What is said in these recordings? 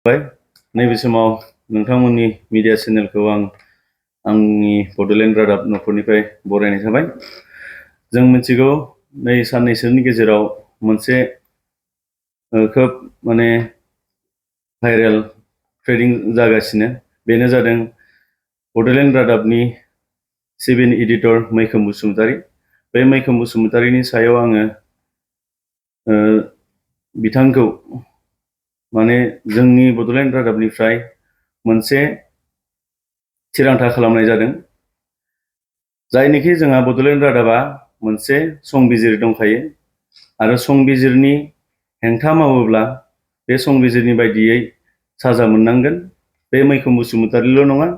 नैबे समाव नोंथांमोननि मिडिया चेनेलखौ आंनि बड'लेण्ड रादाब न'खरनिफ्राय बरायनाय थाबाय। जों मिथिगौ नै साननैसोनि गेजेराव मोनसे खोब भाइरेल ट्रेडिं जागासिनो, बेनो जादों बड'लेण्ड रादाबनि सिभिल एडिटर मैखोम बसुमतारी। बे मैखोम बसुमतारीनि सायाव आङो बिथांखौ जोंनि बड'लेण्ड रादाबनिफ्राय मोनसे थिरांथा खालामनाय जादों, जायनिखि जोंहा बड'लेण्ड रादाबा मोनसे संबिजिर दंखायो आरो संबिजिरनि हेंथा मावोब्ला बे संबिजिरनि बायदियै साजा मोननांगोन। बे मैखोम बसुमतारील' नङा,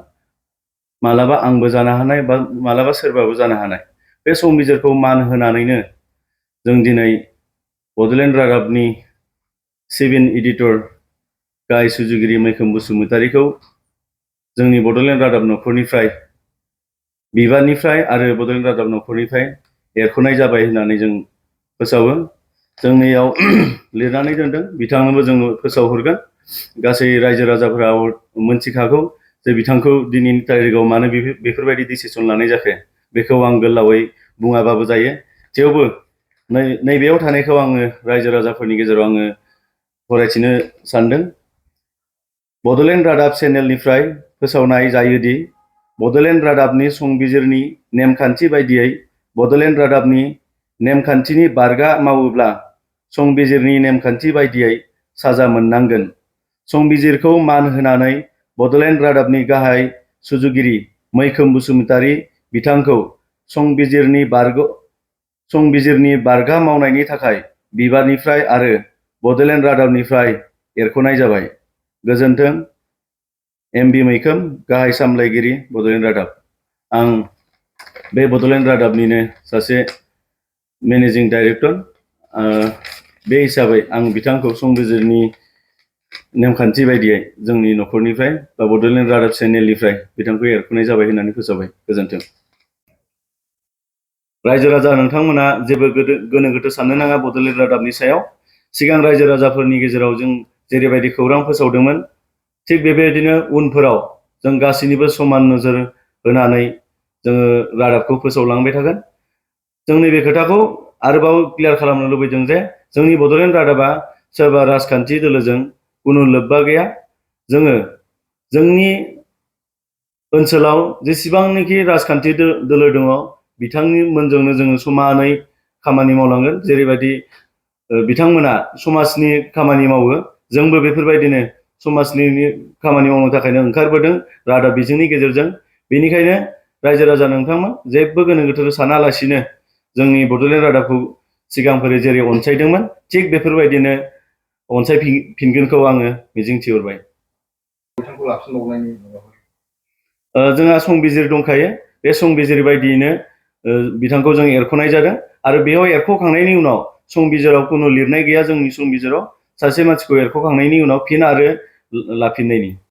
मालाबा आंबो जानो हानाय बा मालाबा सोरबाबो जानो हानाय। बे संबिजिरखौ मान होनानैनो जों दिनै बड'लेण्ड रादाबनि सिभिल एडिटर गाहाय सुजुगिरि मैखोम बसुमतारीखौ जोंनि बड'लेण्ड रादाब न'खरनिफ्राय बिबाननिफ्राय आरो बड'लेण्ड रादाब न'खरनिफ्राय एरख'नाय जाबाय होननानै जों फोसावो। जोंनियाव लिरनानै दोनदों, बिथांनोबो जों फोसावहरगोन। गासै रायजो राजाफोरा मोनथिखागौ जे बिथांखौ दिनैनि तारिखाव मानो बेफोरबायदि डिसिसन लानाय जाखो, बेखौ आं गोलावै बुङाबाबो जायो। थेवबो नैबेयाव थानायखौ आङो रायजो राजाफोरनि गेजेराव आङो फरायथिनो सानदों। बड'लेण्ड रादाब चेनेलनिफ्राय फोसावनाय जायोदि बड'लेण्ड रादाबनि संबिजिरनि नेमखान्थि बायदियै बड'लेण्ड रादाबनि नेमखान्थिनि बारगा मावोब्ला संबिजिरनि नेमखान्थि बायदियै साजा मोननांगोन। संबिजिरखौ मान होनानै बड'लेण्ड रादाबनि गाहाय सुजुगिरि मैखोम बसुमतारी बिथांखौ संबिजिरनि बारगा मावनायनि थाखाय बिबाननिफ्राय आरो बड'लेण्ड रादाबनिफ्राय एरख'नाय जाबाय। गोजोन्थों। एमबि मैखोम, गाहाय सामलायगिरि, बड'लेण्ड रादाब। आं बे बड'लेण्ड रादाबनिनो सासे मेनेजिं डाइरेक्टर। बे हिसाबै आं बिथांखौ संबिजिरनि नेमखान्थि बायदियै जोंनि न'खरनिफ्राय बा बड'लेण्ड रादाब चेनेलनिफ्राय बिथांखौ एरख'नाय जाबाय होननानै फोसावबाय। गोजोन्थों। रायजो राजा नोंथांमोना जेबो गोनो गोथो साननो नाङा बड'लेण्ड रादाबनि सायाव। सिगां रायजो राजाफोरनि गेजेराव जों जेरैबायदि खौरां फोसावदोंमोन, थिग बेबायदिनो उनफोराव जों गासैनिबो समान नोजोर होनानै जोङो रादाबखौ फोसावलांबाय थागोन। जों नैबे खोथाखौ आरोबाव क्लियार खालामनो लुबैदों जे जोंनि बड'लेण्ड रादाबा सोरबा राजखान्थि दोलोजों कुनु लोब्बा गैया। जोङो जोंनि ओनसोलाव जेसेबांनाखि राजखान्थि दोलो दङ, बिथांमोनजोंनो जोङो समानै खामानि मावलांगोन। जेरैबायदि बिथांमोना समाजनि खामानि मावो, जोंबो बेफोरबायदिनो समाजनि खामानि मावनो थाखायनो ओंखारबोदों रादाब बिजोंनि गेजेरजों। बेनिखायनो रायजो राजा नोंथांमोन जेबो गोनो गोथो सानालासिनो जोंनि बड'लेण्ड रादाबखौ सिगांफोर जेरै अनसायदोंमोन, थिग बेफोरबायदिनो अनसायफिनगोनखौ आङो मिजिंथिहरबाय। जोंहा संबिजिर दंखायो, बे संबिजिर बायदियैनो बिथांखौ जों एरख'नाय जादों आरो बेयाव एरख'खांनायनि उनाव संबिजिराव कुनु लिरनाय गैया। जोंनि संबिजिराव सासे मानसिखौ एरख'खांनायनि उनाव फिन आरो लाफिननायनि